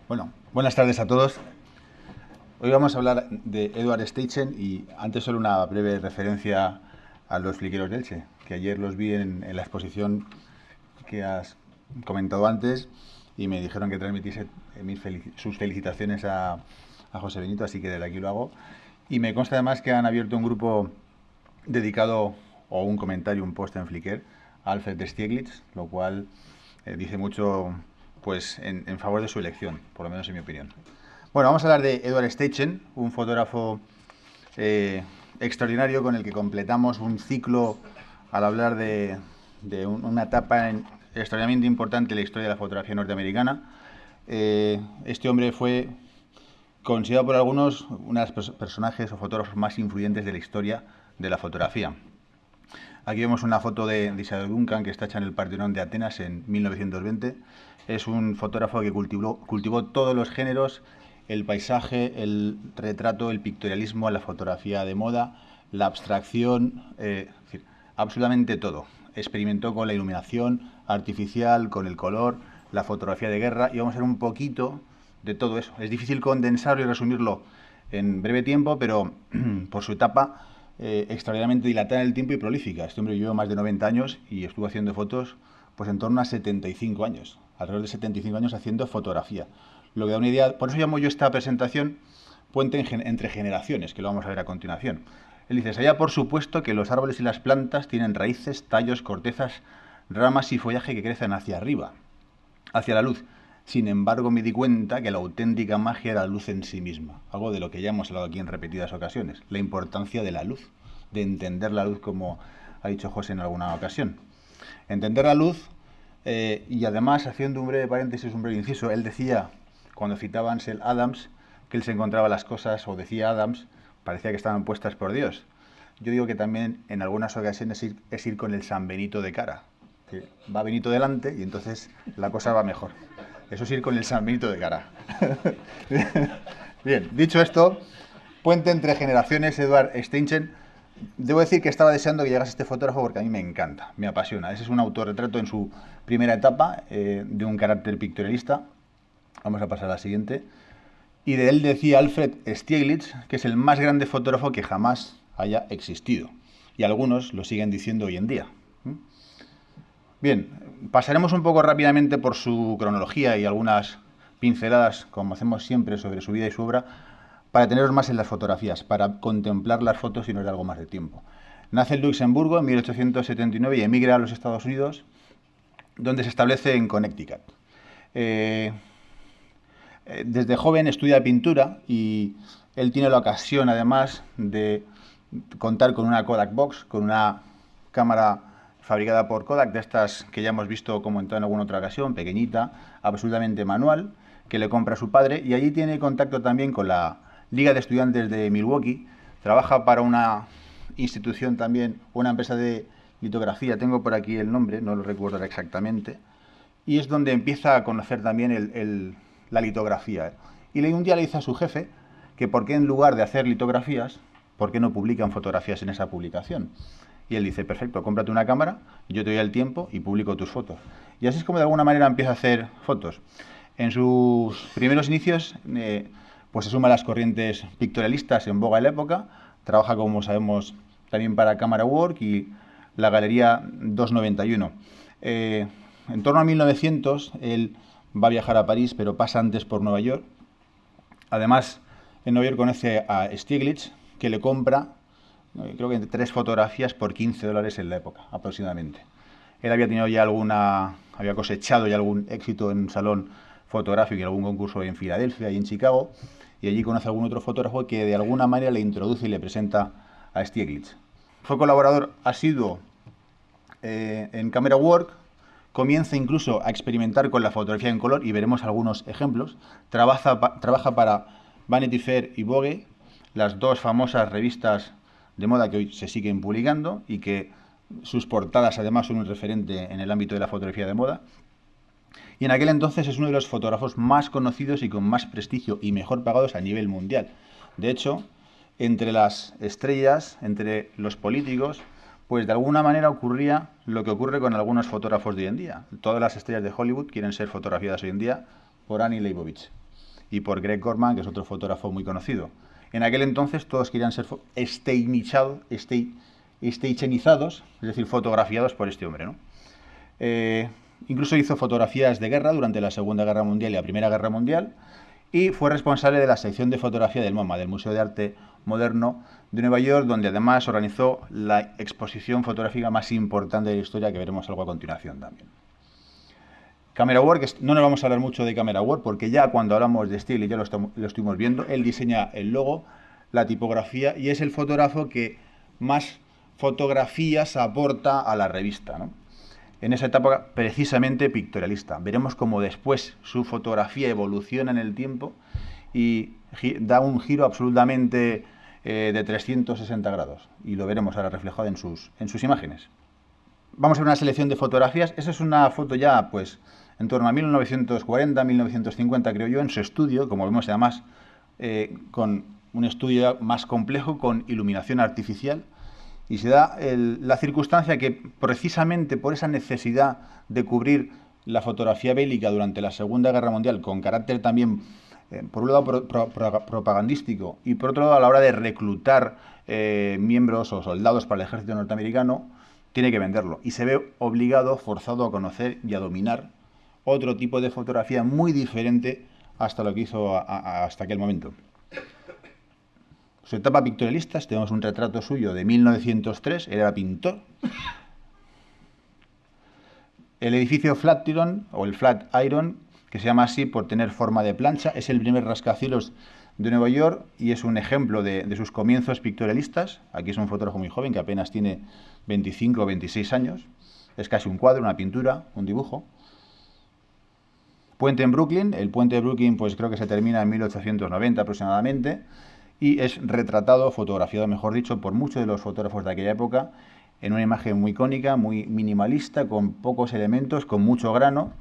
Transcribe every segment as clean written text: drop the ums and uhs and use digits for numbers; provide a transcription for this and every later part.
Bueno, buenas tardes a todos. Hoy vamos a hablar de Edward Steichen y antes solo una breve referencia a los fliqueros de Elche, que ayer los vi en la exposición que has comentado antes y me dijeron que transmitiese sus felicitaciones a José Benito, así que desde aquí lo hago. Y me consta además que han abierto un grupo dedicado, o un comentario, un post en Flickr, a Alfred Stieglitz, lo cual dice mucho pues en favor de su elección, por lo menos en mi opinión. Bueno, vamos a hablar de Edward Steichen, un fotógrafo extraordinario con el que completamos un ciclo al hablar de una etapa extraordinariamente importante en la historia de la fotografía norteamericana. Este hombre fue considerado por algunos uno de los personajes o fotógrafos más influyentes de la historia de la fotografía. Aquí vemos una foto de Isadora Duncan, que está hecha en el Partenón de Atenas en 1920. Es un fotógrafo que cultivó todos los géneros: el paisaje, el retrato, el pictorialismo, la fotografía de moda, la abstracción, es decir, absolutamente todo. Experimentó con la iluminación artificial, con el color, la fotografía de guerra, y vamos a ver un poquito de todo eso. Es difícil condensarlo y resumirlo en breve tiempo, pero por su etapa extraordinariamente dilatada en el tiempo y prolífica. Este hombre vivió más de 90 años y estuvo haciendo fotos pues en torno a 75 años, alrededor de 75 años haciendo fotografía. Lo que da una idea, por eso llamo yo esta presentación Puente entre generaciones, que lo vamos a ver a continuación. Él dice: sabía por supuesto que los árboles y las plantas tienen raíces, tallos, cortezas, ramas y follaje que crecen hacia arriba, hacia la luz. Sin embargo, me di cuenta que la auténtica magia era la luz en sí misma, algo de lo que ya hemos hablado aquí en repetidas ocasiones, la importancia de la luz, de entender la luz, como ha dicho José en alguna ocasión. Entender la luz, y además, haciendo un breve paréntesis, un breve inciso, él decía, cuando citaba a Ansel Adams, que él se encontraba las cosas, o decía Adams, parecía que estaban puestas por Dios. Yo digo que también en algunas ocasiones es ir con el San Benito de cara, que va Benito delante y entonces la cosa va mejor. Eso es ir con el San Benito de cara. Bien, dicho esto, puente entre generaciones, Edward Steichen. Debo decir que estaba deseando que llegase este fotógrafo porque a mí me encanta, me apasiona. Ese es un autorretrato en su primera etapa, de un carácter pictorialista. Vamos a pasar a la siguiente. Y de él decía Alfred Stieglitz que es el más grande fotógrafo que jamás haya existido. Y algunos lo siguen diciendo hoy en día. Bien, pasaremos un poco rápidamente por su cronología y algunas pinceladas, como hacemos siempre, sobre su vida y su obra, para teneros más en las fotografías, para contemplar las fotos y nos da algo más de tiempo. Nace en Luxemburgo en 1879 y emigra a los Estados Unidos, donde se establece en Connecticut. Desde joven estudia pintura y él tiene la ocasión, además, de contar con una Kodak Box, con una cámara fabricada por Kodak, de estas que ya hemos visto comentado en alguna otra ocasión, pequeñita, absolutamente manual, que le compra a su padre, y allí tiene contacto también con la Liga de Estudiantes de Milwaukee. Trabaja para una institución también, una empresa de litografía, tengo por aquí el nombre, no lo recuerdo exactamente, y es donde empieza a conocer también la litografía. Y un día le dice a su jefe que por qué, en lugar de hacer litografías, por qué no publican fotografías en esa publicación. Y él dice: perfecto, cómprate una cámara, yo te doy el tiempo y publico tus fotos. Y así es como de alguna manera empieza a hacer fotos. En sus primeros inicios, pues se suma a las corrientes pictorialistas en boga en la época. Trabaja, como sabemos, también para Camera Work y la Galería 291. En torno a 1900, él va a viajar a París, pero pasa antes por Nueva York. Además, en Nueva York conoce a Stieglitz, que le compra, creo que 3 fotografías por $15 en la época, aproximadamente. Él había tenido ya había cosechado ya algún éxito en un salón fotográfico y algún concurso en Filadelfia y en Chicago, y allí conoce a algún otro fotógrafo que de alguna manera le introduce y le presenta a Stieglitz. Fue colaborador asiduo en Camera Work. Comienza incluso a experimentar con la fotografía en color y veremos algunos ejemplos. Trabaja para Vanity Fair y Vogue, las dos famosas revistas de moda que hoy se siguen publicando y que sus portadas además son un referente en el ámbito de la fotografía de moda. Y en aquel entonces es uno de los fotógrafos más conocidos y con más prestigio y mejor pagados a nivel mundial. De hecho, entre las estrellas, entre los políticos, pues de alguna manera ocurría lo que ocurre con algunos fotógrafos de hoy en día. Todas las estrellas de Hollywood quieren ser fotografiadas hoy en día por Annie Leibovitz. y por Greg Corman, que es otro fotógrafo muy conocido. En aquel entonces todos querían ser stagenizados, es decir, fotografiados por este hombre, ¿no? Incluso hizo fotografías de guerra durante la Segunda Guerra Mundial y la Primera Guerra Mundial, y fue responsable de la sección de fotografía del MoMA, del Museo de Arte Moderno de Nueva York, donde además organizó la exposición fotográfica más importante de la historia, que veremos algo a continuación también. Camera Work, no nos vamos a hablar mucho de Camera Work, porque ya cuando hablamos de Stiglitz ya lo estuvimos viendo. Él diseña el logo, la tipografía, y es el fotógrafo que más fotografías aporta a la revista, ¿no? En esa etapa precisamente pictorialista. Veremos cómo después su fotografía evoluciona en el tiempo y da un giro absolutamente de 360 grados. Y lo veremos ahora reflejado en sus imágenes. Vamos a ver una selección de fotografías. Esa es una foto ya, pues, en torno a 1940, 1950, creo yo, en su estudio, como vemos además, con un estudio más complejo, con iluminación artificial. Y se da la circunstancia que, precisamente por esa necesidad de cubrir la fotografía bélica durante la Segunda Guerra Mundial, con carácter también, por un lado, propagandístico, y por otro lado, a la hora de reclutar miembros o soldados para el ejército norteamericano, tiene que venderlo. Y se ve obligado, forzado a conocer y a dominar otro tipo de fotografía muy diferente hasta lo que hizo hasta aquel momento. Su etapa pictorialista, tenemos un retrato suyo de 1903, él era pintor. El edificio Flatiron, o el Flatiron, que se llama así por tener forma de plancha, es el primer rascacielos de Nueva York y es un ejemplo de sus comienzos pictorialistas. Aquí es un fotógrafo muy joven que apenas tiene 25 o 26 años. Es casi un cuadro, una pintura, un dibujo. Puente en Brooklyn. El puente de Brooklyn, pues creo que se termina en 1890 aproximadamente. Y es retratado, fotografiado, mejor dicho, por muchos de los fotógrafos de aquella época, en una imagen muy icónica, muy minimalista, con pocos elementos, con mucho grano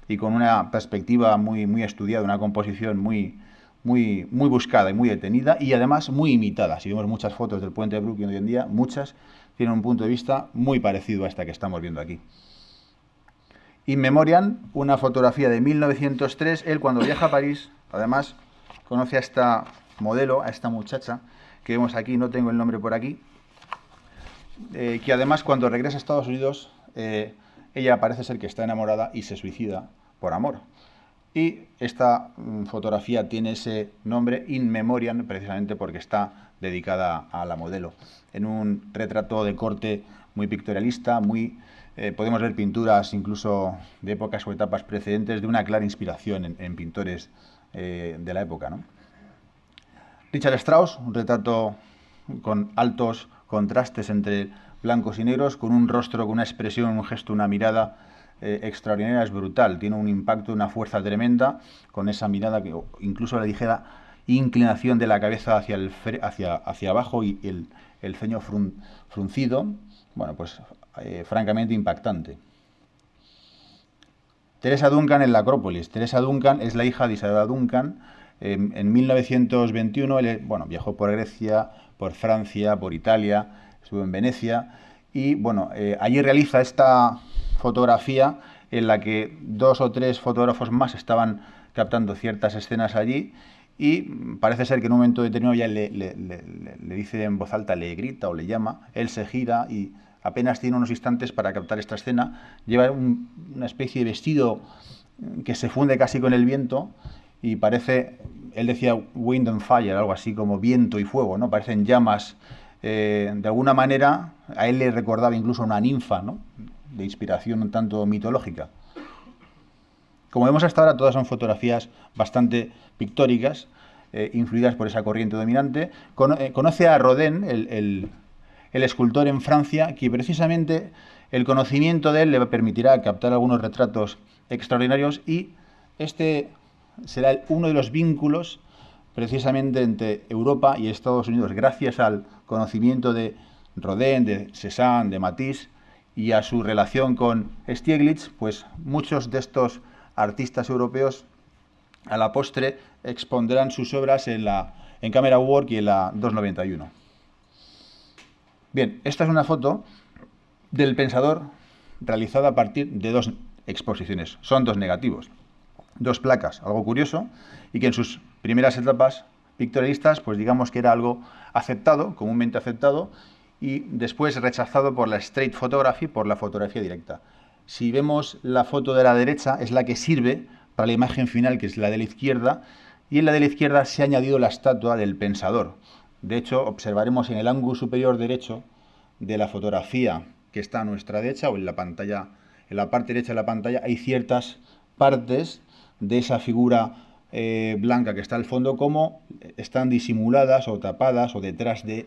y con una perspectiva muy estudiada, una composición muy buscada y muy detenida, y además muy imitada. Si vemos muchas fotos del puente de Brooklyn hoy en día, muchas tienen un punto de vista muy parecido a esta que estamos viendo aquí. In Memoriam, una fotografía de 1903, él cuando viaja a París, además conoce a esta modelo, a esta muchacha que vemos aquí, no tengo el nombre por aquí, que además cuando regresa a Estados Unidos, ella parece ser que está enamorada y se suicida por amor. Y esta fotografía tiene ese nombre, In Memoriam, precisamente porque está dedicada a la modelo. En un retrato de corte muy pictorialista, podemos ver pinturas incluso de épocas o etapas precedentes, de una clara inspiración en pintores de la época, ¿no? Richard Strauss, un retrato con altos contrastes entre blancos y negros, con un rostro, con una expresión, un gesto, una mirada extraordinaria, es brutal. Tiene un impacto, una fuerza tremenda, con esa mirada, que incluso la ligera inclinación de la cabeza hacia abajo y el ceño fruncido. Bueno, pues francamente impactante. Teresa Duncan en la Acrópolis. Teresa Duncan es la hija de Isadora Duncan. En 1921 él, viajó por Grecia, por Francia, por Italia, estuvo en Venecia y allí realiza esta fotografía en la que 2 o 3 fotógrafos más estaban captando ciertas escenas allí y parece ser que en un momento determinado ya le dice en voz alta, le grita o le llama, él se gira y apenas tiene unos instantes para captar esta escena, lleva una especie de vestido que se funde casi con el viento y parece, él decía wind and fire, algo así como viento y fuego, ¿no? Parecen llamas, de alguna manera, a él le recordaba incluso a una ninfa, ¿no? De inspiración un tanto mitológica. Como vemos hasta ahora, todas son fotografías bastante pictóricas, influidas por esa corriente dominante. Conoce a Rodin, el escultor en Francia, que precisamente el conocimiento de él le permitirá captar algunos retratos extraordinarios y este será uno de los vínculos precisamente entre Europa y Estados Unidos, gracias al conocimiento de Rodin, de Cézanne, de Matisse y a su relación con Stieglitz, pues muchos de estos artistas europeos a la postre expondrán sus obras en Camera Work y en la 291. Bien, esta es una foto del Pensador realizada a partir de 2 exposiciones. Son 2 negativos. dos placas, algo curioso, y que en sus primeras etapas pictorialistas, pues digamos que era algo aceptado, comúnmente aceptado, y después rechazado por la straight photography, por la fotografía directa. Si vemos la foto de la derecha, es la que sirve para la imagen final, que es la de la izquierda, y en la de la izquierda se ha añadido la estatua del pensador. De hecho, observaremos en el ángulo superior derecho de la fotografía que está a nuestra derecha, o en la pantalla, en la parte derecha de la pantalla, hay ciertas partes de esa figura blanca que está al fondo, como están disimuladas o tapadas o detrás de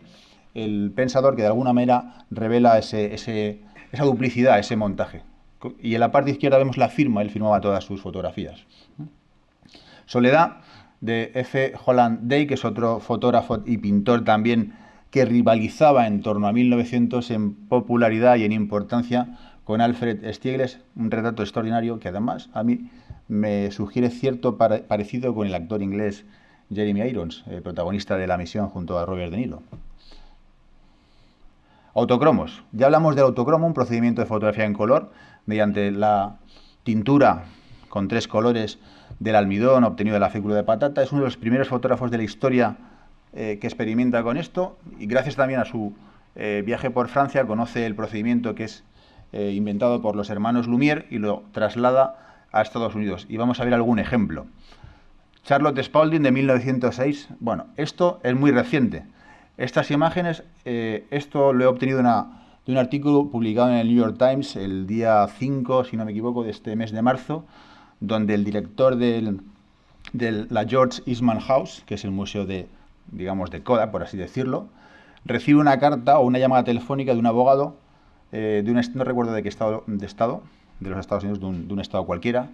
el pensador, que de alguna manera revela esa duplicidad, ese montaje. Y en la parte izquierda vemos la firma, él firmaba todas sus fotografías. Soledad, de F. Holland Day, que es otro fotógrafo y pintor también que rivalizaba en torno a 1900 en popularidad y en importancia con Alfred Stieglitz, un retrato extraordinario que además a mí me sugiere cierto parecido con el actor inglés Jeremy Irons, protagonista de La Misión junto a Robert De Niro. Autocromos. Ya hablamos del autocromo, un procedimiento de fotografía en color mediante la tintura con 3 colores del almidón obtenido de la fécula de patata. Es uno de los primeros fotógrafos de la historia que experimenta con esto, y gracias también a su viaje por Francia conoce el procedimiento que es inventado por los hermanos Lumière y lo traslada a Estados Unidos. Y vamos a ver algún ejemplo. Charlotte Spalding, de 1906. Bueno, esto es muy reciente. Estas imágenes, esto lo he obtenido de un artículo publicado en el New York Times el día 5, si no me equivoco, de este mes de marzo, donde el director de la George Eastman House, que es el museo de, digamos, de Kodak, por así decirlo, recibe una carta o una llamada telefónica de un abogado, no recuerdo de qué estado, de los Estados Unidos, de un estado cualquiera,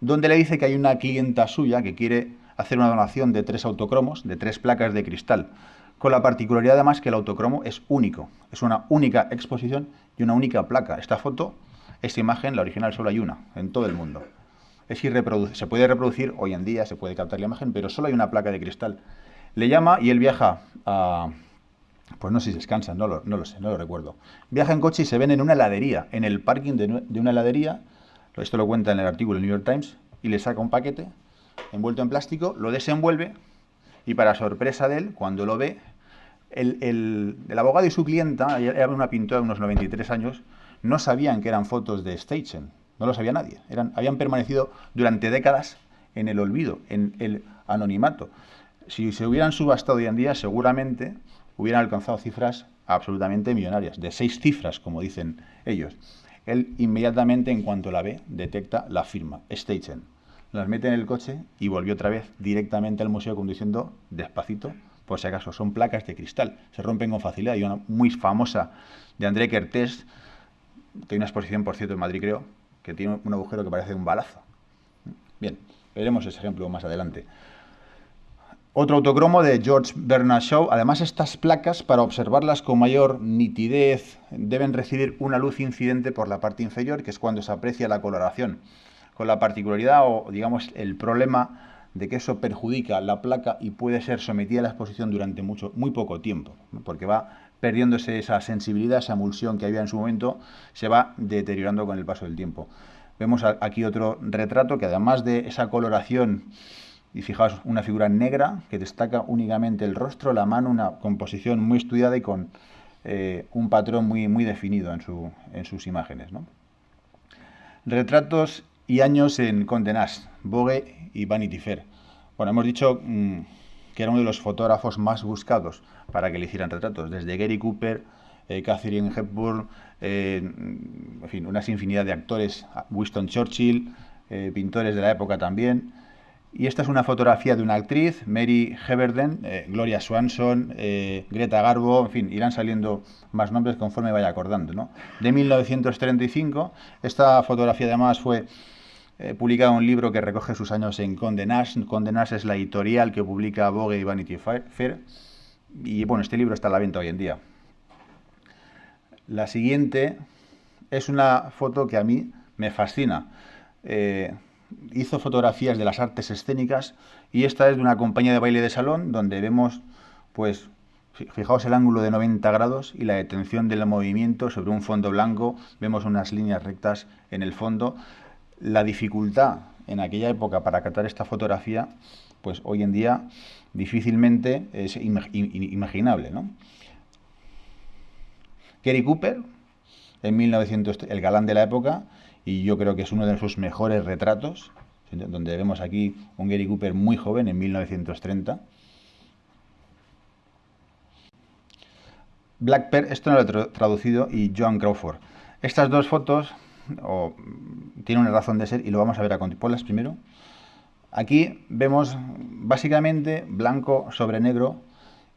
donde le dice que hay una clienta suya que quiere hacer una donación de 3 autocromos, de 3 placas de cristal, con la particularidad además que el autocromo es único, es una única exposición y una única placa. Esta foto, esta imagen, la original, solo hay una en todo el mundo. Se puede reproducir hoy en día, se puede captar la imagen, pero solo hay una placa de cristal. Le llama y él viaja a... Pues no sé si descansa, no lo sé, no lo recuerdo. Viaja en coche y se ven en una heladería, en el parking de una heladería. Esto lo cuenta en el artículo del New York Times. Y le saca un paquete envuelto en plástico, lo desenvuelve y, para sorpresa de él, cuando lo ve, el abogado y su clienta, era una pintora de unos 93 años, no sabían que eran fotos de Steichen. No lo sabía nadie. Habían permanecido durante décadas en el olvido, en el anonimato. Si se hubieran subastado hoy en día, seguramente hubieran alcanzado cifras absolutamente millonarias, de 6 cifras, como dicen ellos. Él inmediatamente, en cuanto la ve, detecta la firma, Steichen. Las mete en el coche y volvió otra vez directamente al museo conduciendo despacito, por si acaso. Son placas de cristal, se rompen con facilidad. Y una muy famosa de André Kertész, tiene una exposición, por cierto, en Madrid, creo, que tiene un agujero que parece un balazo. Bien, veremos ese ejemplo más adelante. Otro autocromo de George Bernard Shaw. Además, estas placas, para observarlas con mayor nitidez, deben recibir una luz incidente por la parte inferior, que es cuando se aprecia la coloración, con la particularidad o, digamos, el problema de que eso perjudica la placa y puede ser sometida a la exposición durante muy poco tiempo, ¿no? Porque va perdiéndose esa sensibilidad, esa emulsión que había en su momento, se va deteriorando con el paso del tiempo. Vemos aquí otro retrato que, además de esa coloración, y fijaos, una figura negra que destaca únicamente el rostro, la mano, una composición muy estudiada y con un patrón muy definido en sus imágenes, ¿no? Retratos y años en Condé Nast, Vogue y Vanity Fair. Bueno, hemos dicho que era uno de los fotógrafos más buscados para que le hicieran retratos, desde Gary Cooper, Katharine Hepburn, en fin, una infinidad de actores, Winston Churchill, pintores de la época también. Y esta es una fotografía de una actriz, Mary Heberden, Gloria Swanson, Greta Garbo, en fin, irán saliendo más nombres conforme vaya acordando, ¿no? De 1935, esta fotografía además fue publicada en un libro que recoge sus años en Condé Nast. Condé Nast es la editorial que publica Vogue y Vanity Fair. Y bueno, este libro está a la venta hoy en día. La siguiente es una foto que a mí me fascina. Hizo fotografías de las artes escénicas y esta es de una compañía de baile de salón donde vemos, pues, fijaos el ángulo de 90 grados y la detención del movimiento sobre un fondo blanco. Vemos unas líneas rectas en el fondo. La dificultad en aquella época para captar esta fotografía, pues hoy en día difícilmente es imaginable, ¿no? Gary Cooper, en 1900, el galán de la época, y yo creo que es uno de sus mejores retratos, donde vemos aquí un Gary Cooper muy joven en 1930. Black Pearl, esto no lo he traducido, y Joan Crawford. Estas dos fotos tienen una razón de ser y lo vamos a ver a continuación. Ponlas primero. Aquí vemos básicamente blanco sobre negro,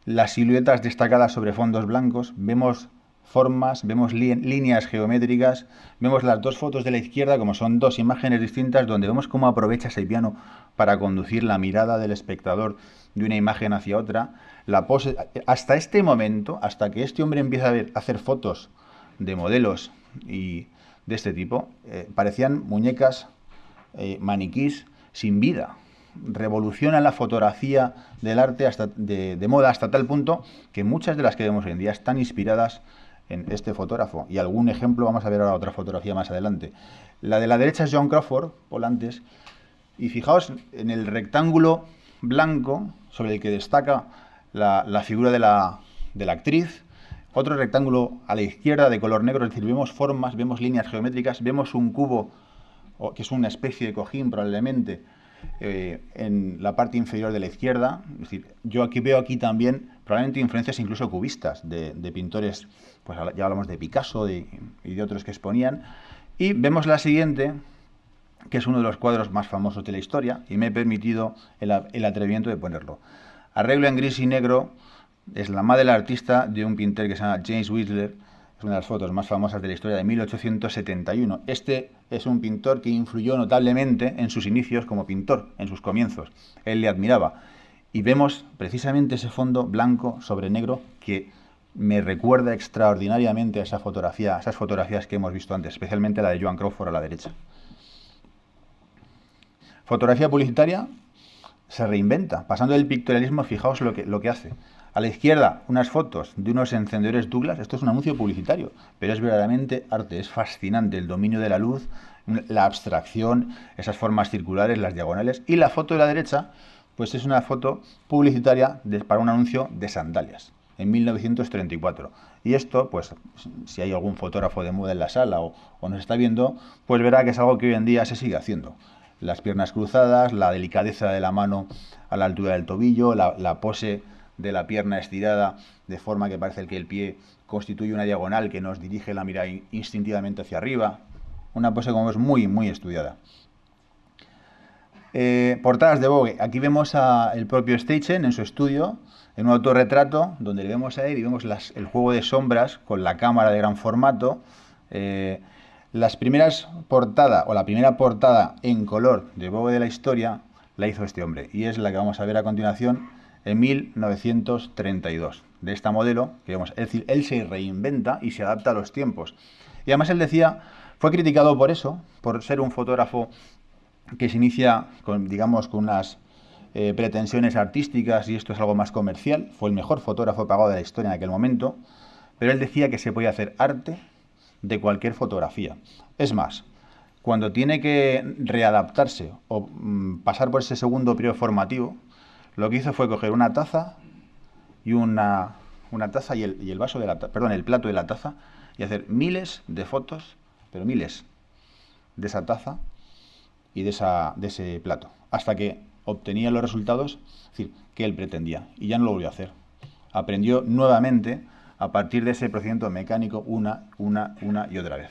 las siluetas destacadas sobre fondos blancos, vemos formas, vemos líneas geométricas, vemos las dos fotos de la izquierda como son dos imágenes distintas donde vemos cómo aprovecha ese piano para conducir la mirada del espectador de una imagen hacia otra. La pose, hasta este momento, hasta que este hombre empieza a hacer fotos de modelos y de este tipo, parecían muñecas, maniquís sin vida. Revoluciona la fotografía del arte de moda hasta tal punto que muchas de las que vemos hoy en día están inspiradas en este fotógrafo. Y algún ejemplo vamos a ver ahora otra fotografía más adelante. La de la derecha es Joan Crawford, Volantes, y fijaos en el rectángulo blanco sobre el que destaca la figura de la actriz. Otro rectángulo a la izquierda de color negro, es decir, vemos formas, vemos líneas geométricas, vemos un cubo, que es una especie de cojín probablemente, en la parte inferior de la izquierda. Es decir, yo veo aquí también probablemente influencias incluso cubistas de pintores, pues ya hablamos de Picasso y de otros que exponían. Y vemos la siguiente, que es uno de los cuadros más famosos de la historia, y me he permitido el atrevimiento de ponerlo. Arreglo en gris y negro, es la madre del artista de un pintor que se llama James Whistler. Es una de las fotos más famosas de la historia, de 1871. Este es un pintor que influyó notablemente en sus inicios como pintor, en sus comienzos. Él le admiraba. Y vemos precisamente ese fondo blanco sobre negro que me recuerda extraordinariamente a esa fotografía, a esas fotografías que hemos visto antes, especialmente la de Joan Crawford a la derecha. Fotografía publicitaria se reinventa. Pasando del pictorialismo, fijaos lo que hace. A la izquierda, unas fotos de unos encendedores Douglas. Esto es un anuncio publicitario, pero es verdaderamente arte. Es fascinante el dominio de la luz, la abstracción, esas formas circulares, las diagonales. Y la foto de la derecha, pues es una foto publicitaria para un anuncio de sandalias, en 1934. Y esto, pues, si hay algún fotógrafo de moda en la sala o nos está viendo, pues verá que es algo que hoy en día se sigue haciendo. Las piernas cruzadas, la delicadeza de la mano a la altura del tobillo, la pose de la pierna estirada de forma que parece que el pie constituye una diagonal que nos dirige la mirada instintivamente hacia arriba. Una pose como es muy, muy estudiada. Portadas de Vogue. Aquí vemos el propio Steichen en su estudio, en un autorretrato, donde le vemos a él y vemos el juego de sombras con la cámara de gran formato. Las primeras portadas, o la primera portada en color de Vogue de la historia, la hizo este hombre, y es la que vamos a ver a continuación en 1932. De esta modelo, que vemos, es decir, él se reinventa y se adapta a los tiempos. Y además él decía, fue criticado por eso, por ser un fotógrafo que se inicia con, digamos, con unas pretensiones artísticas y esto es algo más comercial. Fue el mejor fotógrafo pagado de la historia en aquel momento, pero él decía que se podía hacer arte de cualquier fotografía. Es más, cuando tiene que readaptarse o pasar por ese segundo periodo formativo, lo que hizo fue coger una taza y una taza y el vaso de la taza, perdón, el plato de la taza, y hacer miles de fotos, pero miles, de esa taza y de ese plato, hasta que obtenía los resultados, es decir, que él pretendía, y ya no lo volvió a hacer. Aprendió nuevamente a partir de ese procedimiento mecánico una y otra vez.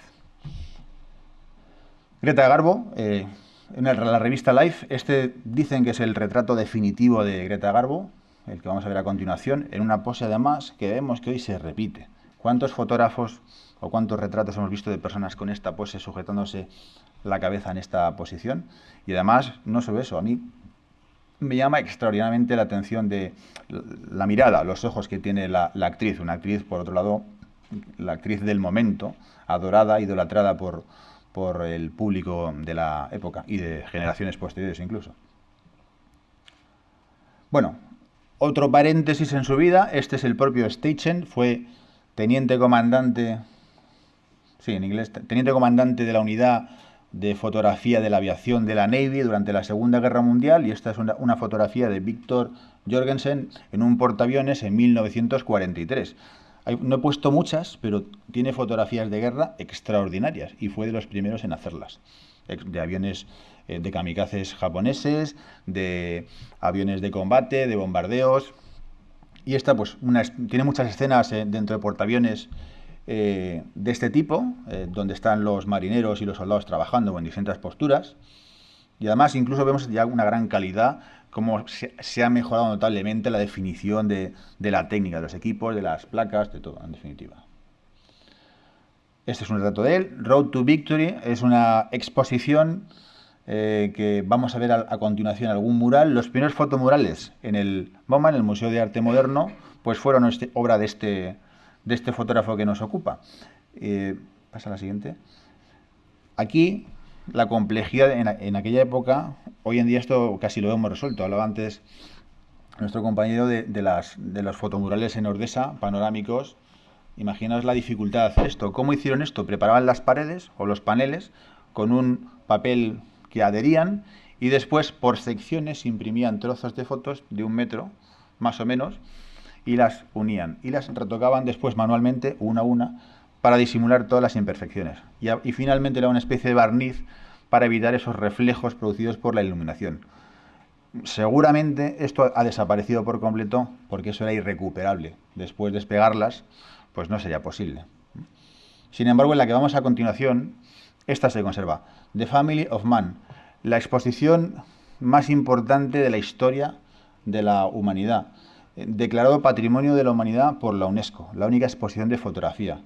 Greta Garbo, en la revista Life, dicen que es el retrato definitivo de Greta Garbo, el que vamos a ver a continuación, en una pose además que vemos que hoy se repite. ¿Cuántos fotógrafos o cuántos retratos hemos visto de personas con esta pose sujetándose la cabeza en esta posición? Y además, no solo eso, a mí me llama extraordinariamente la atención de la mirada, los ojos que tiene la actriz. Una actriz, por otro lado, la actriz del momento, adorada, idolatrada por el público de la época y de generaciones posteriores incluso. Bueno, otro paréntesis en su vida, este es el propio Steichen, fue teniente comandante, sí, en inglés, teniente comandante de la unidad de fotografía de la aviación de la Navy durante la Segunda Guerra Mundial, y esta es una fotografía de Victor Jorgensen en un portaaviones en 1943. No he puesto muchas, pero tiene fotografías de guerra extraordinarias y fue de los primeros en hacerlas. De aviones de kamikazes japoneses, de aviones de combate, de bombardeos. Y esta pues tiene muchas escenas dentro de portaaviones de este tipo, donde están los marineros y los soldados trabajando en distintas posturas. Y además incluso vemos ya una gran calidad, cómo se ha mejorado notablemente la definición de la técnica, de los equipos, de las placas, de todo, en definitiva. Este es un retrato de él. Road to Victory es una exposición que vamos a ver a continuación algún mural. Los primeros fotomurales en el MoMA, en el Museo de Arte Moderno, pues fueron obra de este fotógrafo que nos ocupa. Pasa a la siguiente. Aquí la complejidad en aquella época, hoy en día esto casi lo hemos resuelto. Hablaba antes nuestro compañero de los fotomurales en Ordesa, panorámicos. Imaginaos la dificultad de hacer esto. ¿Cómo hicieron esto? Preparaban las paredes o los paneles con un papel que adherían y después por secciones imprimían trozos de fotos de 1 metro, más o menos, y las unían y las retocaban después manualmente, una a una, para disimular todas las imperfecciones. Y finalmente era una especie de barniz para evitar esos reflejos producidos por la iluminación. Seguramente esto ha desaparecido por completo porque eso era irrecuperable. Después de despegarlas, pues no sería posible. Sin embargo, en la que vamos a continuación, esta se conserva. The Family of Man, la exposición más importante de la historia de la humanidad, declarado Patrimonio de la Humanidad por la UNESCO, la única exposición de fotografía.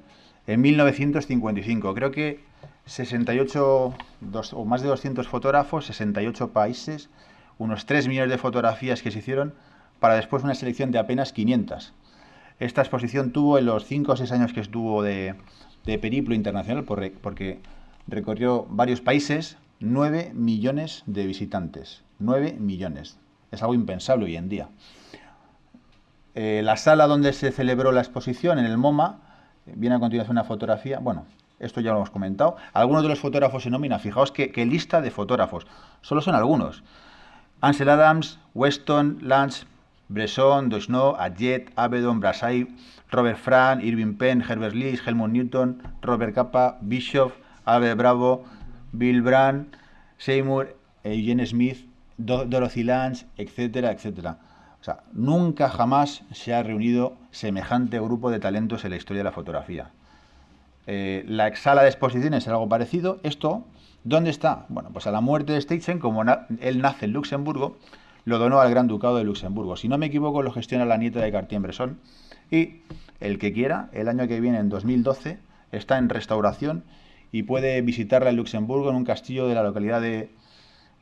En 1955, creo que 68 o más de 200 fotógrafos, 68 países, unos 3 millones de fotografías que se hicieron para después una selección de apenas 500. Esta exposición tuvo en los 5 o 6 años que estuvo de periplo internacional, porque recorrió varios países, 9 millones de visitantes. 9 millones. Es algo impensable hoy en día. La sala donde se celebró la exposición, en el MoMA, viene a continuación una fotografía. Bueno, esto ya lo hemos comentado. Algunos de los fotógrafos en nómina, fijaos que lista de fotógrafos. Solo son algunos. Ansel Adams, Weston, Lance, Bresson, Duchamp, Adjet, Avedon, Brassai, Robert Frank, Irving Penn, Herbert Lees, Helmut Newton, Robert Capa, Bischoff, Albert Bravo, Bill Brandt, Seymour, Eugene Smith, Dorothy Lance, etcétera, etcétera. O sea, nunca jamás se ha reunido semejante grupo de talentos en la historia de la fotografía. La sala de exposiciones es algo parecido. Esto, ¿dónde está? Bueno, pues a la muerte de Steichen, como él nace en Luxemburgo, lo donó al Gran Ducado de Luxemburgo. Si no me equivoco, lo gestiona la nieta de Cartier-Bresson. Y el que quiera, el año que viene, en 2012, está en restauración y puede visitarla en Luxemburgo, en un castillo de la localidad de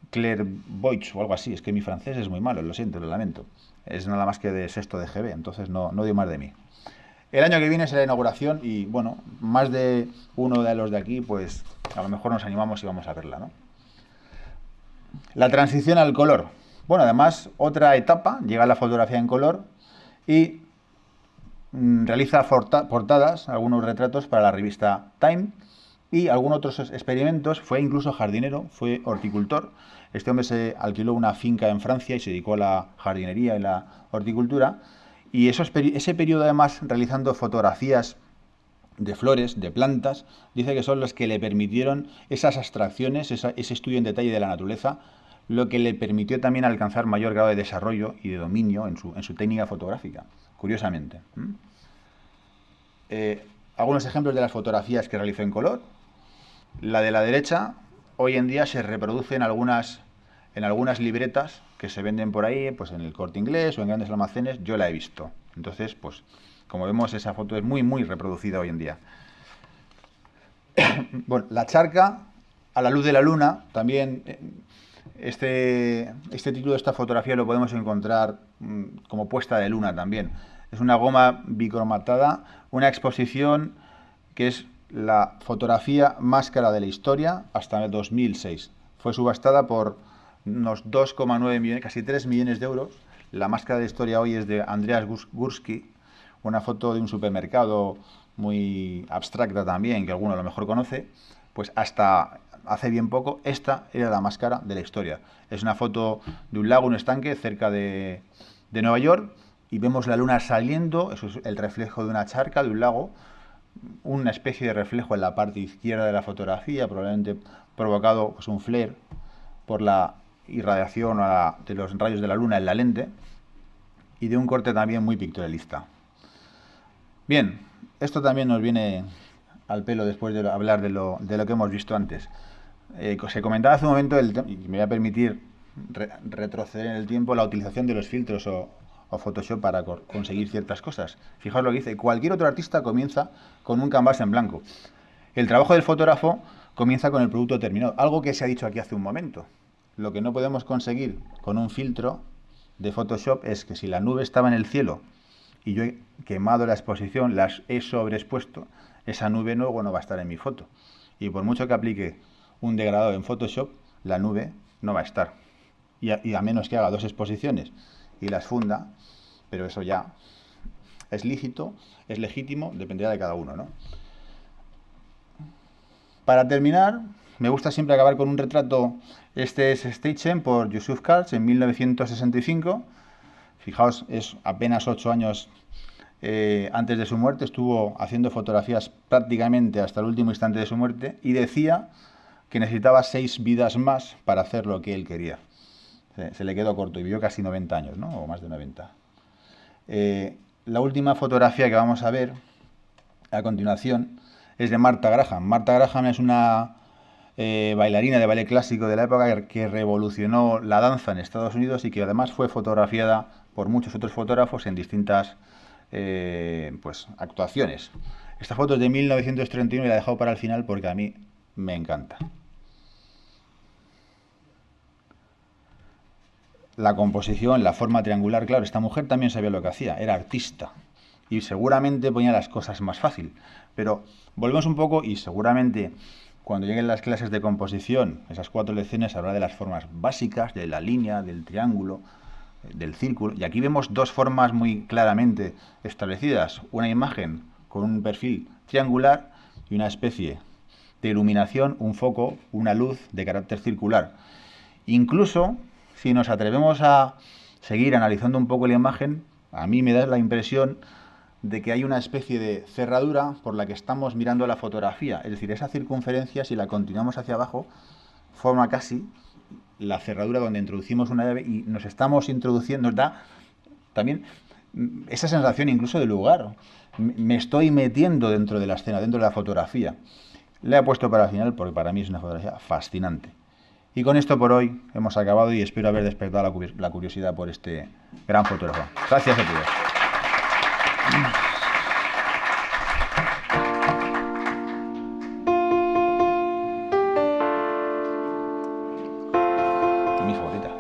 Clairvaux o algo así. Es que mi francés es muy malo, lo siento, lo lamento. Es nada más que de sexto de GB, entonces no dio más de mí. El año que viene será la inauguración y, bueno, más de uno de los de aquí, pues a lo mejor nos animamos y vamos a verla, ¿no? La transición al color. Bueno, además, otra etapa, llega la fotografía en color y realiza portadas, algunos retratos para la revista Time y algunos otros experimentos. Fue incluso jardinero, fue horticultor. Este hombre se alquiló una finca en Francia y se dedicó a la jardinería y la horticultura. Y ese periodo, además, realizando fotografías de flores, de plantas, dice que son los que le permitieron esas abstracciones, ese estudio en detalle de la naturaleza, lo que le permitió también alcanzar mayor grado de desarrollo y de dominio en su técnica fotográfica, curiosamente. Algunos ejemplos de las fotografías que realizó en color. La de la derecha, hoy en día se reproduce en algunas libretas que se venden por ahí, pues en el Corte Inglés o en grandes almacenes. Yo la he visto. Entonces, pues, como vemos, esa foto es muy, muy reproducida hoy en día. Bueno, la charca a la luz de la luna, también este título de esta fotografía lo podemos encontrar como puesta de luna también. Es una goma bicromatada, una exposición que es la fotografía más cara de la historia hasta el 2006. Fue subastada por unos 2,9 millones, casi 3 millones de euros. La más cara de la historia hoy es de Andreas Gursky, una foto de un supermercado muy abstracta también, que alguno a lo mejor conoce. Pues hasta hace bien poco, esta era la más cara de la historia. Es una foto de un lago, un estanque cerca de Nueva York, y vemos la luna saliendo, eso es el reflejo de una charca, de un lago, una especie de reflejo en la parte izquierda de la fotografía, probablemente provocado pues, un flare por la irradiación de los rayos de la luna en la lente, y de un corte también muy pictorialista. Bien, esto también nos viene al pelo después de hablar de lo que hemos visto antes. Se comentaba hace un momento, y me voy a permitir retroceder en el tiempo, la utilización de los filtros o Photoshop para conseguir ciertas cosas. Fijaos lo que dice, cualquier otro artista comienza con un canvas en blanco. El trabajo del fotógrafo comienza con el producto terminado, algo que se ha dicho aquí hace un momento. Lo que no podemos conseguir con un filtro de Photoshop es que si la nube estaba en el cielo y yo he quemado la exposición, las he sobreexpuesto, esa nube luego no va a estar en mi foto. Y por mucho que aplique un degradado en Photoshop, la nube no va a estar. Y a menos que haga dos exposiciones y las funda, pero eso ya es lícito, es legítimo, dependerá de cada uno, ¿no? Para terminar, me gusta siempre acabar con un retrato. Este es Stagehand por Yusuf Karch en 1965. Fijaos, es apenas 8 años antes de su muerte. Estuvo haciendo fotografías prácticamente hasta el último instante de su muerte y decía que necesitaba 6 vidas más para hacer lo que él quería. Se le quedó corto y vivió casi 90 años, ¿no? O más de 90. La última fotografía que vamos a ver a continuación es de Martha Graham. Martha Graham es una bailarina de ballet clásico de la época que revolucionó la danza en Estados Unidos y que además fue fotografiada por muchos otros fotógrafos en distintas pues, actuaciones. Esta foto es de 1931 y la he dejado para el final porque a mí me encanta. La composición, la forma triangular, claro, esta mujer también sabía lo que hacía, era artista y seguramente ponía las cosas más fácil. Pero volvemos un poco y seguramente cuando lleguen las clases de composición, esas 4 lecciones, hablará de las formas básicas, de la línea, del triángulo, del círculo. Y aquí vemos 2 formas muy claramente establecidas. Una imagen con un perfil triangular y una especie de iluminación, un foco, una luz de carácter circular. Incluso si nos atrevemos a seguir analizando un poco la imagen, a mí me da la impresión de que hay una especie de cerradura por la que estamos mirando la fotografía. Es decir, esa circunferencia, si la continuamos hacia abajo, forma casi la cerradura donde introducimos una llave y nos estamos introduciendo, nos da también esa sensación incluso de lugar. Me estoy metiendo dentro de la escena, dentro de la fotografía. La he puesto para el final porque para mí es una fotografía fascinante. Y con esto por hoy hemos acabado y espero haber despertado la curiosidad por este gran fotógrafo. Gracias a todos. Mi favorita.